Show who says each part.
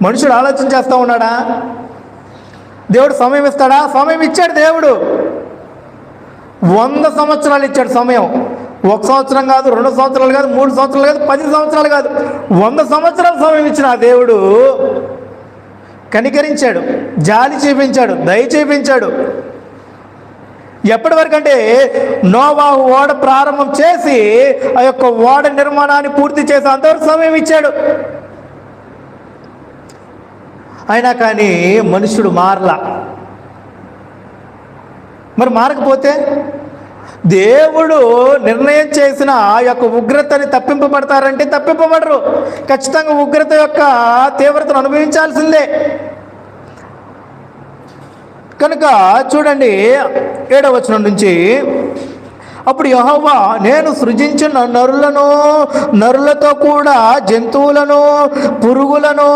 Speaker 1: మనుషుడు ఆలోచన చేస్తూ ఉన్నాడా? దేవుడు సమయం ఇస్తాడా? సమయం ఇచ్చాడు దేవుడు. 100 సంవత్సరాలు ఇచ్చాడు సమయం. 1 సంవత్సరం కాదు, 2 సంవత్సరాలు కాదు, 3 సంవత్సరాలు కాదు, 10 సంవత్సరాలు కాదు, 100 సంవత్సరాలు సమయం ఇచ్చిన ఆ దేవుడు కనికరించాడు, జాలి చూపించాడు, దయ చూపించాడు. ఎప్పటి వరకు అంటే నోవాహు ఓడ ప్రారంభం చేసి ఆ యొక్క ఓడ నిర్మాణాన్ని పూర్తి చేసి అంతవరకు సమయం ఇచ్చాడు. అయినా కానీ మనుషుడు మారలా. మరి మారకపోతే దేవుడు నిర్ణయం చేసిన ఆ యొక్క ఉగ్రతని తప్పింపబడతారంటే తప్పింపబడరు. ఖచ్చితంగా ఉగ్రత యొక్క తీవ్రతను అనుభవించాల్సిందే. కనుక చూడండి 7వ వచనం నుంచి, అప్పుడు యెహోవా, నేను సృజించిన నరులతో కూడా జంతువులను, పురుగులను